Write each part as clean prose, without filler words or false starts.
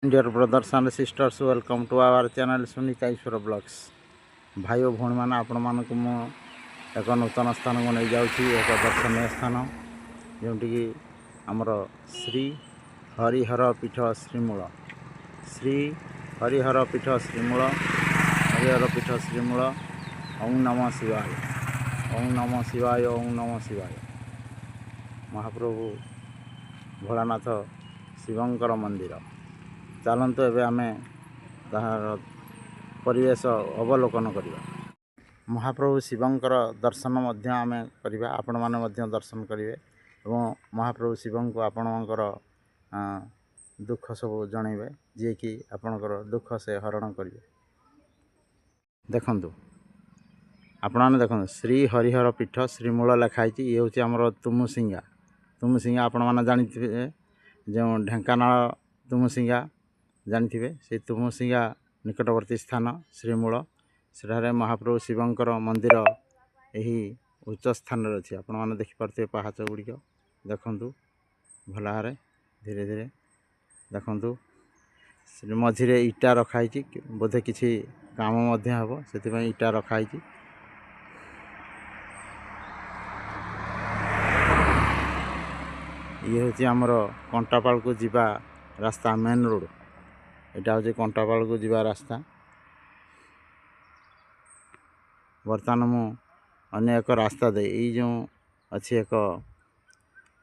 Dear brothers and sisters, welcome to our channel Sunita Ishwar Vlogs. भाई और भौणी मैंने आपण मानक मु एक नूतन स्थान को नहीं जाऊँगी एक दर्शनीय स्थान जोटिकी आमर श्री हरिहर पीठ श्रीमूल श्री हरिहर पीठ श्रीमूल हरिहर पीठ श्रीमूल ओं नमः शिवाय ओं नमः शिवाय ओं नमः शिवाय। महाप्रभु भोलानाथ शिवंकर मंदिर चलतु एवं आम तार परिवेश अवलोकन करवा। महाप्रभु शिवंकर दर्शन आम करवा आपण मैंने दर्शन करेंगे और महाप्रभु शिवं को आपणकर दुख सब जनइबे जी कि आपणकर दुख से हरण करेंगे। देखु आपण मैंने देखो श्री हरिहर पीठ श्रीमूल लिखाई ये हूँ आमर तुमुसिंगा तुमुसिंगा आपण मैंने जानी जो ढेंकानाल तुमुसिंगा जानी से तुमुसिंगा निकटवर्ती स्थान श्रीमूल सेठारे महाप्रभु शिवंकर मंदिर यही उच्च स्थान अच्छी आपण मैंने देखिपे पहाच गुड़िक देखु भल भाव धीरे धीरे देखु मझिरे इटा रखाई बोधे किसी काम हम से इटा रखाई। ये हूँ आमर कंटापाल को जीवा रास्ता मेन रोड यहाँ हूँ कंटापाल को जीवा रास्ता। बर्तमान मु अन्य एक रास्ता दे जो अच्छी एक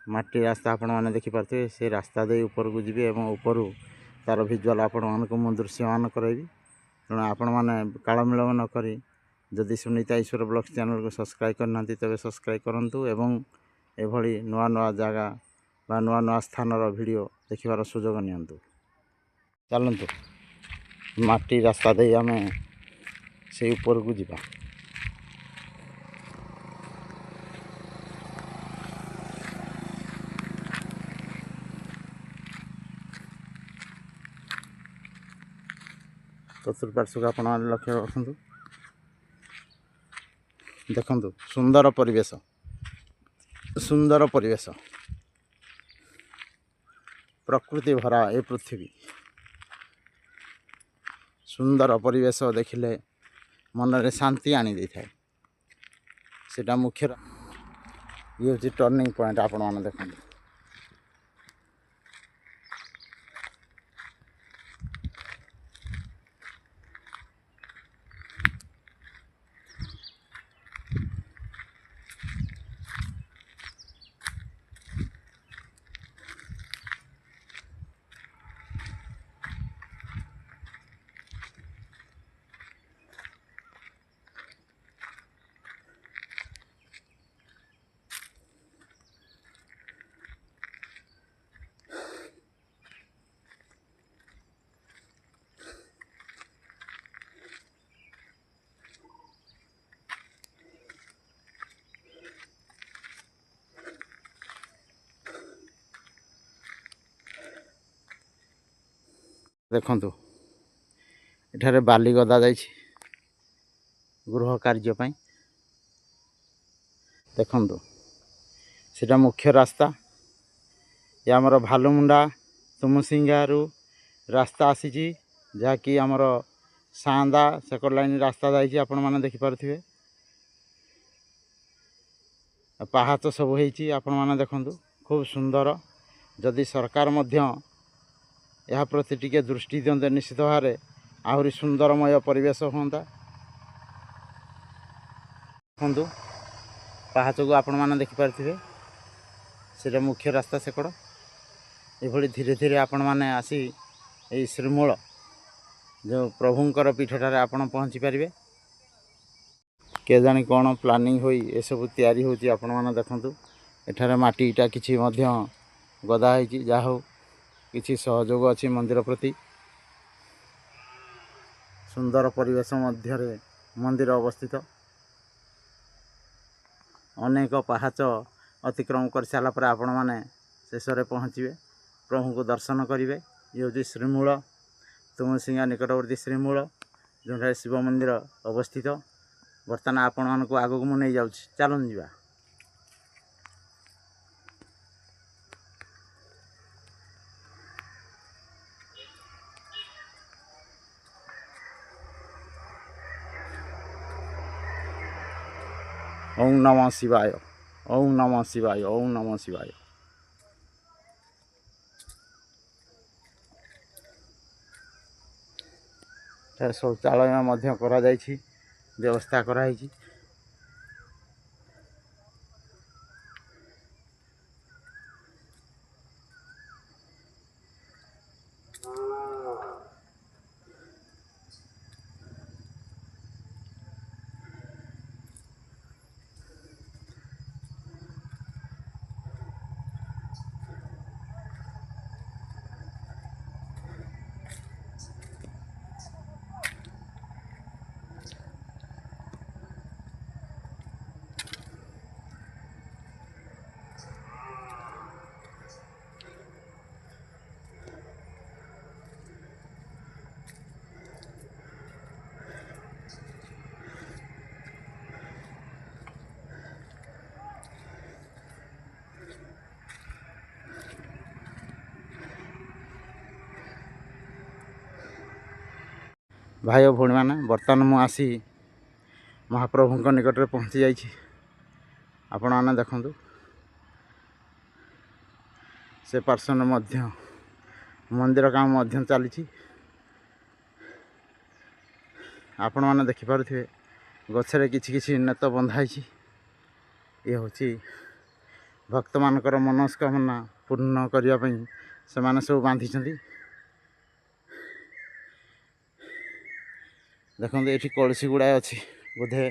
माटी रास्ता आपण मैंने देखिपे से रास्ता दे ऊपर को जी और ऊपर तार भिजुआल आपण मानक मु दृश्यमान कराइबी। तेणु आपण मैंने काल मिलन न करी जदि सुनीता ईश्वर ब्लॉग्स चैनल को सब्सक्राइब करना तेज सब्सक्राइब करूँ एवं एभली नुआ नुआ जगह बा नुआ नुआ स्थानर वीडियो देखिबार सुजोग नियंतु। चलतु माटी रास्ता दे आम से ऊपर को जीवा। चतुर्पार्श्व को आपण लक्ष्य रखु देखु सुंदर परिवेश प्रकृति भरा ए पृथ्वी सुंदर परिवेश देखिले मन रे शांति आनी दे थाए सेटा मुख्य ये हूँ टर्निंग पॉइंट आपण मैंने देखु। देखु एठारे बाली गदा जाइछि गृह कार्य पाई देखु सेटा मुख्य रास्ता ये आमर भालुमुंडा तुमुसिंगारू रास्ता आसी जहाँकि आमर सांदा सेकंड लाइन रास्ता जाइछि आपण माने देखि पारुथिबे पहाच सब होइछि आपण माने देखंतु खूब सुंदर। जदि सरकार मध्य यह प्रति टिके दृष्टि दियंते निश्चित भाव आहरी सुंदरमय परिवेश होता। देखु पहाच को आपण मैंने देखिपे से मुख्य रास्ता सेकड़ ये धीरे धीरे आपण मैंने आसी यही श्रीमूल जो प्रभुंकर पीठटारे आपण पहुँची पारे के जानी कौन प्लानिंग होई ए सब तैयारी होची आपण मैंने देखु एठारे माटी इटा किछि मध्य गदा होइछि जा हो किछि सहयोग अच्छी मंदिर प्रति सुंदर परिवेश मध्य मंदिर अवस्थित अनेक पहाच अतिक्रम कर सारा पर आपण मैंने शेष में पहुँचे प्रभु को दर्शन करेंगे। ये हूँ श्रीमूल तुमुसिंगा निकटवर्ती श्रीमूल जो शिव मंदिर अवस्थित। बर्तमान आपण मानक आगक मु नहीं जाऊँ चलन जा। ओम नमः शिवाय। ओम नमः शिवाय। ओम नमः शिवाय। शौचालय मध्य करा जायछि, व्यवस्था कराई। भाई और भौणी मैंने बर्तमान मु आसी महाप्रभु निकट में पहुँची जाइए। आपण मैंने देखु से पार्श्व मध्य मंदिर काम चली। आपण मैंने देखिपे गचरे कि नेत बंधाई। ये हूँ भक्त मानकर मनस्कामना पूर्ण करने से माने सब बांधी। देखो ये कलसी गुड़ाए अच्छी, बोधे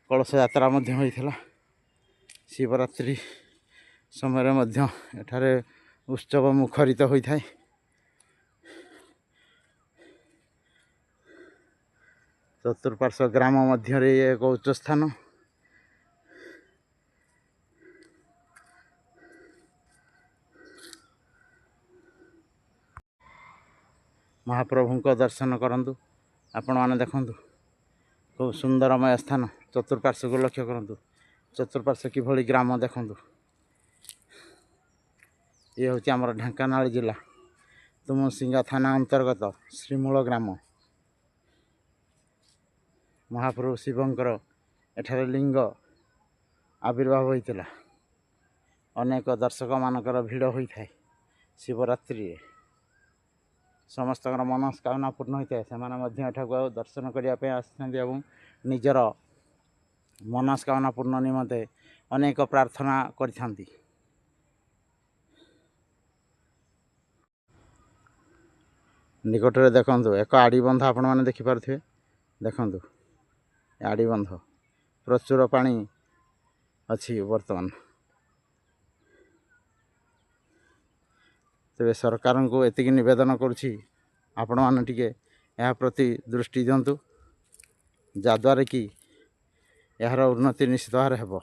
कलश यात्रा होता शिवरात्रि समय एठारे उत्सव मुखरित होता है। चतुर्पार्श्व ग्राम मध्य एक उच्च स्थान। महाप्रभु को दर्शन करंतु। आपण मैंने देखु खूब सुंदरमय स्थान। चतुर्पार्श्व को लक्ष्य करंतु। चतुर्पार्श्व किभली ग्राम देखु। ये हूँ आमर ढेंकानाल जिला तुमुसिंगा थाना अंतर्गत श्रीमूल ग्राम। महाप्रभु शिवंकर एठारे लिंग आविर्भाव होता। अनेक दर्शक मानकर भिड़ होता है। शिवरात्रि समस्त मनस्कामना पूर्ण होता है। से दर्शन करने आसते निजर मनस्कामना पूर्ण निमंते अनेक प्रार्थना करथांती। निकट में देखु एक आड़ी बंध आपण मैंने देखिपे। देखु आड़ी बंध प्रचुर पानी अच्छी वर्तमान। तेरे सरकार को एतिक निवेदन करुछि आपण मैंने टिके या प्रति दृष्टि दिंतु, जद्वारा कि यार उन्नति निश्चित भाव हेब।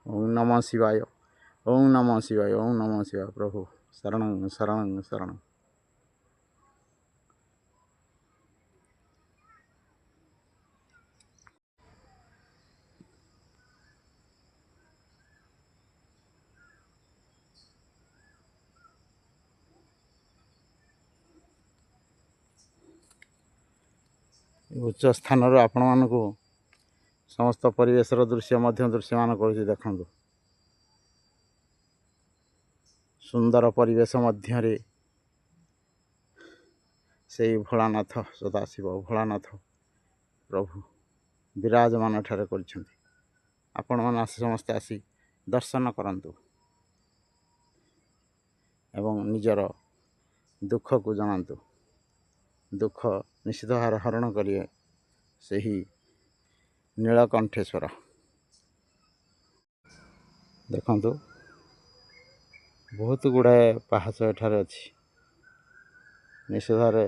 ओम नमः शिवाय। ओम नमः शिवाय। ओम नमः शिवाय। प्रभु शरण शरण शरण। उच्च स्थान आपण मानक समस्त परिवेशर दृश्य दृश्यमान कर देखु। सुंदर परिवेश मध्य से भोलानाथ सदाशिव भोलानाथ प्रभु विराजमान ठारे करछन्ति। आपण मन समस्ते आसी दर्शन करंतु एवं निजर दुख को जनातु। दुख निश्चित हरण करिए सही नीलकंठेश्वर। देखंतु बहुत गुड़ाए पहाच एठारे अच्छी। निश्चित भाव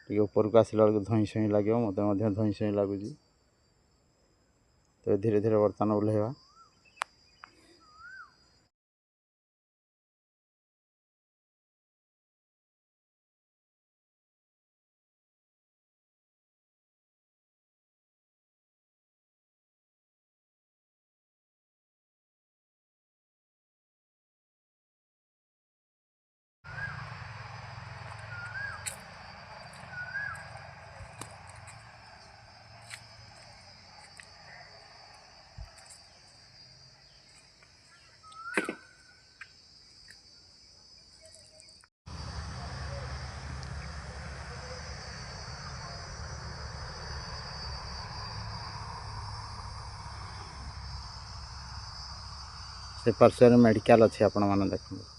टे ऊपर को आसला धई सई लगे मत धई सई लगुच। तो धीरे धीरे बर्तमान ओह्लैवा। से पार्श्व मेडिकल अच्छे आपण मैंने देखते